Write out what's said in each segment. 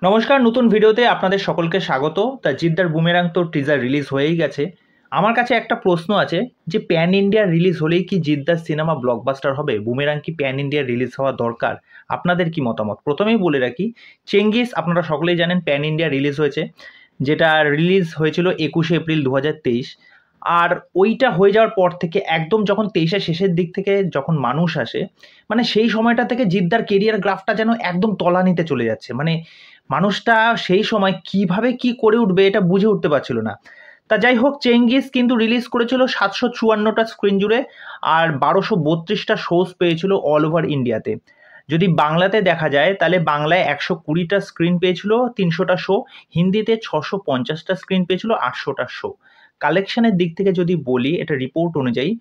নমস্কার, নতুন ভিডিওতে আপনাদের সকলকে স্বাগত। তা জিদ্দার বুমেরাং তো টিজার রিলিজ হয়েই গেছে। আমার কাছে একটা প্রশ্ন আছে যে প্যান ইন্ডিয়া রিলিজ হলেই কি জিদ্দার সিনেমা ব্লকবাস্টার হবে? বুমেরাং কি প্যান ইন্ডিয়া রিলিজ হওয়া দরকার? আপনাদের কি মতামত? প্রথমেই বলে রাখি, চেঙ্গিস আপনারা সকলেই জানেন প্যান ইন্ডিয়া রিলিজ হয়েছে, যেটা রিলিজ হয়েছিল 21 এপ্রিল 2023। আর ওইটা হয়ে যাওয়ার পর থেকে একদম যখন 23-এর শেষের দিক থেকে যখন মানুষ আসে, মানে সেই সময়টা থেকে জিদ্দার কেরিয়ার গ্রাফটা যেন একদম তলানিতে চলে যাচ্ছে। মানে মানুষটা সেই সময় কিভাবে কি করে উঠবে এটা বুঝে উঠতে পারছিল না। তা যাই হোক, চেঙ্গিস কিন্তু রিলিজ করেছিল 754টা স্ক্রিন জুড়ে, আর 1232টা শোজ পেয়েছিল অল ওভার ইন্ডিয়াতে। যদি বাংলাতে দেখা যায় তাহলে বাংলায় 120টা স্ক্রিন পেয়েছিল, 300টা শো। হিন্দিতে 650টা স্ক্রিন পেয়েছিল, 800টা শো। কালেকশনের দিক থেকে যদি বলি, এটা রিপোর্ট অনুযায়ী,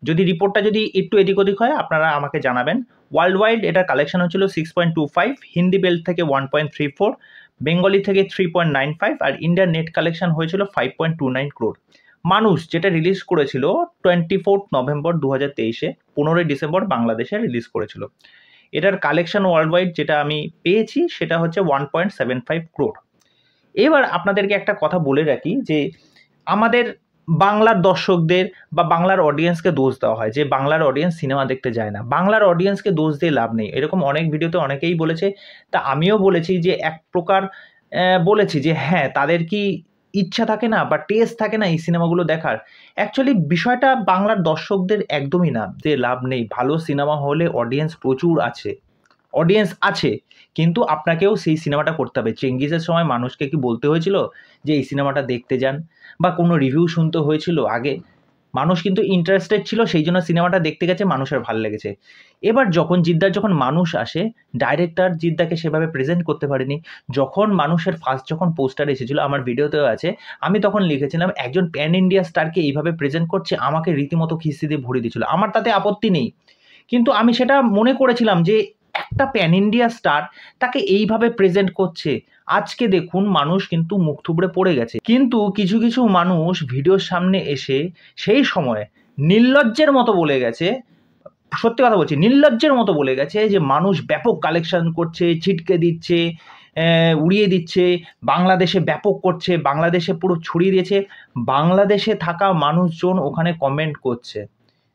যদি রিপোর্টটা যদি একটু এদিক ওদিক হয় আপনারা আমাকে জানাবেন। ওয়ার্ল্ড ওয়াইড এটার কালেকশন হচ্ছিল 6.25, হিন্দি বেল্ট থেকে 1.34, বেঙ্গলি থেকে 3.95, আর ইন্ডিয়ার নেট কালেকশন হয়েছিল 5.29 ক্রোড। মানুষ যেটা রিলিজ করেছিল 24 নভেম্বর 2023-এ, 15 ডিসেম্বর বাংলাদেশে রিলিজ করেছিল। এটার কালেকশন ওয়ার্ল্ড ওয়াইড যেটা আমি পেয়েছি সেটা হচ্ছে 1.75 ক্রোড। এবার আপনাদেরকে একটা কথা বলে রাখি যে আমাদের বাংলার দর্শকদের বা বাংলার অডিয়েন্সকে দোষ দেওয়া হয় যে বাংলার অডিয়েন্স সিনেমা দেখতে যায় না। বাংলার অডিয়েন্সকে দোষ দিয়ে লাভ নেই, এরকম অনেক ভিডিওতে অনেকেই বলেছে। তা আমিও বলেছি যে এক প্রকার বলেছি যে হ্যাঁ, তাদের কি ইচ্ছা থাকে না বা টেস্ট থাকে না এই সিনেমাগুলো দেখার? অ্যাকচুয়ালি বিষয়টা বাংলার দর্শকদের একদমই না যে লাভ নেই। ভালো সিনেমা হলে অডিয়েন্স প্রচুর আছে, অডিয়েন্স আছে, কিন্তু আপনাকেও সেই সিনেমাটা করতে হবে। চেঙ্গিসের সময় মানুষকে কি বলতে হয়েছিল যে এই সিনেমাটা দেখতে যান, বা কোনো রিভিউ শুনতে হয়েছিল আগে? মানুষ কিন্তু ইন্টারেস্টেড ছিল, সেই জন্য সিনেমাটা দেখতে গেছে, মানুষের ভালো লেগেছে। এবার যখন মানুষ আসে, ডাইরেক্টর জিদ্দাকে সেভাবে প্রেজেন্ট করতে পারেনি। যখন মানুষের ফার্স্ট যখন পোস্টার এসেছিল, আমার ভিডিওতেও আছে, আমি তখন লিখেছিলাম একজন প্যান ইন্ডিয়া স্টারকে এইভাবে প্রেজেন্ট করছে, আমাকে রীতিমতো খিস্তি দিয়ে ভরে দিয়েছিল। আমার তাতে আপত্তি নেই, কিন্তু আমি সেটা মনে করেছিলাম যে একটা প্যান ইন্ডিয়া স্টার তাকে এইভাবে প্রেজেন্ট করছে। আজকে দেখুন মানুষ কিন্তু মুখ থুবড়ে পড়ে গেছে। কিন্তু কিছু কিছু মানুষ ভিডিওর সামনে এসে সেই সময় নির্লজ্জের মতো বলে গেছে, সত্যি কথা বলছি, নির্লজ্জের মতো বলে গেছে যে মানুষ ব্যাপক কালেকশন করছে, ছিটকে দিচ্ছে, উড়িয়ে দিচ্ছে, বাংলাদেশে ব্যাপক করছে, বাংলাদেশে পুরো ছড়িয়ে দিয়েছে। বাংলাদেশে থাকা মানুষজন ওখানে কমেন্ট করছে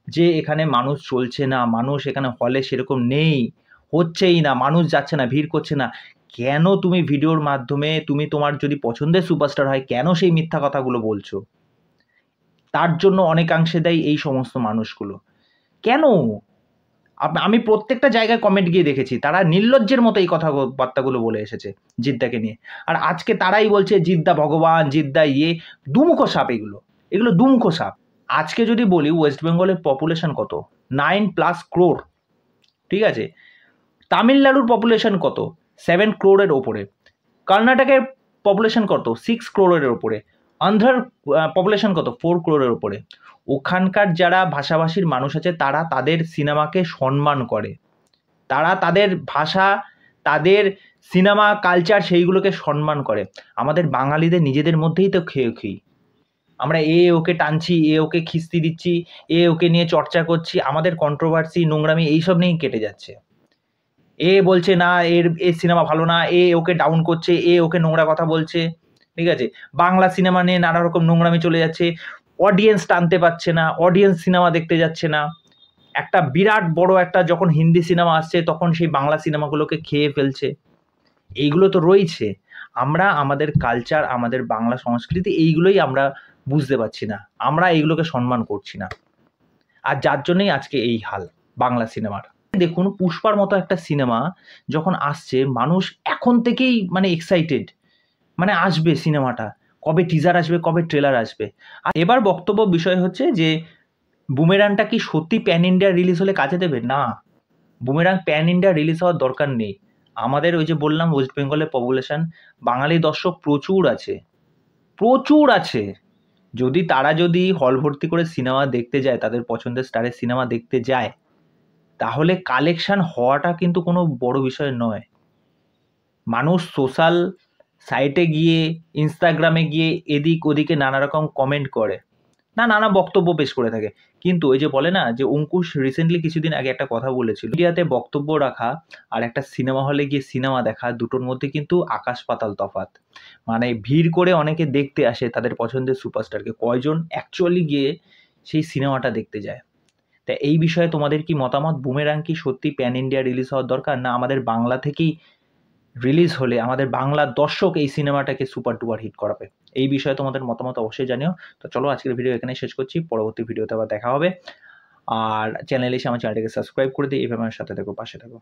যে এখানে মানুষ চলছে না, মানুষ এখানে হলে সেরকম নেই, হচ্ছেই না, মানুষ যাচ্ছে না, ভিড় করছে না। কেন তুমি ভিডিওর মাধ্যমে, তুমি তোমার যদি পছন্দের সুপারস্টার হয়, কেন সেই মিথ্যা কথাগুলো বলছো? তার জন্য অনেকাংশে দায়ী এই সমস্ত মানুষগুলো। কেন? আমি প্রত্যেকটা জায়গায় কমেন্ট গিয়ে দেখেছি, তারা নির্লজ্জের মতো এই কথাবার্তাগুলো বলে এসেছে জিদ্দাকে নিয়ে। আর আজকে তারাই বলছে জিদ্দা ভগবান, জিদ্দা ইয়ে। দুমুখো সাপ এগুলো, এগুলো দুমুখো সাপ। আজকে যদি বলি ওয়েস্ট বেঙ্গলের পপুলেশন কত? 9+ ক্রোড়, ঠিক আছে? তামিলনাড়ুর পপুলেশন কত? 7 ক্রোড়ের ওপরে। কর্ণাটকের পপুলেশন কত? 6 ক্রোড়ের ওপরে। অন্ধ্রার পপুলেশন কত? 4 ক্রোড়ের ওপরে। ওখানকার যারা ভাষাভাষীর মানুষ আছে তারা তাদের সিনেমাকে সম্মান করে, তারা তাদের ভাষা, তাদের সিনেমা কালচার সেইগুলোকে সম্মান করে। আমাদের বাঙালিদের নিজেদের মধ্যেই তো খেয়ে আমরা এ ওকে টানছি, এ ওকে খিস্তি দিচ্ছি, এ ওকে নিয়ে চর্চা করছি, আমাদের কন্ট্রোভার্সি নোংরামি এইসব নিয়েই কেটে যাচ্ছে। এ বলছে না এর সিনেমা ভালো না, এ ওকে ডাউন করছে, এ ওকে নোংরা কথা বলছে, ঠিক আছে? বাংলা সিনেমা নিয়ে নানা রকম নোংরামি চলে যাচ্ছে, অডিয়েন্স টানতে পারছে না, অডিয়েন্স সিনেমা দেখতে যাচ্ছে না। একটা বিরাট বড় একটা যখন হিন্দি সিনেমা আসছে তখন সেই বাংলা সিনেমাগুলোকে খেয়ে ফেলছে। এইগুলো তো রয়েছে। আমরা আমাদের কালচার, আমাদের বাংলা সংস্কৃতি, এইগুলোই আমরা বুঝতে পারছি না, আমরা এইগুলোকে সম্মান করছি না। আর যার জন্যই আজকে এই হাল বাংলা সিনেমার। দেখুন, পুষ্পার মতো একটা সিনেমা যখন আসছে, মানুষ এখন থেকেই মানে এক্সাইটেড, মানে আসবে সিনেমাটা, কবে টিজার আসবে, কবে ট্রেলার আসবে। আর এবার বক্তব্য বিষয় হচ্ছে যে বুমেরাংটা কি সত্যি প্যান ইন্ডিয়া রিলিজ হলে কাজে দেবে? না, বুমেরাং প্যান ইন্ডিয়া রিলিজ হওয়ার দরকার নেই। আমাদের ওই যে বললাম ওয়েস্ট বেঙ্গলের পপুলেশন, বাঙালি দর্শক প্রচুর আছে, প্রচুর আছে। তারা যদি হল ভর্তি করে সিনেমা দেখতে যায়, তাদের পছন্দের স্টারের সিনেমা দেখতে যায়, তাহলে কালেকশন হওয়াটা কিন্তু কোনো বড় বিষয় নয়। মানুষ সোশ্যাল সাইটে গিয়ে, ইনস্টাগ্রামে গিয়ে এদিক ওদিকে নানা রকম কমেন্ট করে, নানা বক্তব্য পেশ করে থাকে। কিন্তু ওই যে বলে না যে অঙ্কুশ রিসেন্টলি কিছুদিন আগে একটা কথা বলেছিল, ইন্ডিয়াতে বক্তব্য রাখা আর একটা সিনেমা হলে গিয়ে সিনেমা দেখা দুটোর মধ্যে কিন্তু আকাশ পাতাল তফাৎ। মানে ভিড় করে অনেকে দেখতে আসে তাদের পছন্দের সুপারস্টারকে, কয়জন অ্যাকচুয়ালি গিয়ে সেই সিনেমাটা দেখতে যায়। তা এই বিষয়ে তোমাদের কি মতামত? বুমেরাং কি সত্যি প্যান ইন্ডিয়া রিলিজ হওয়ার দরকার, না আমাদের বাংলা থেকেই রিলিজ হলে আমাদের বাংলার দর্শক এই সিনেমাটাকে সুপার ডুপার হিট করাবে? এই বিষয়ে তোমাদের মতামত অবশ্যই জানিও। তো চলো আজকের ভিডিও এখানে শেষ করছি, পরবর্তী ভিডিওতে আবার দেখা হবে। আর চ্যানেলে এসে আমার চ্যানেলটাকে সাবস্ক্রাইব করে দিই, এইভাবে আমার সাথে থেকো, পাশে থাকো।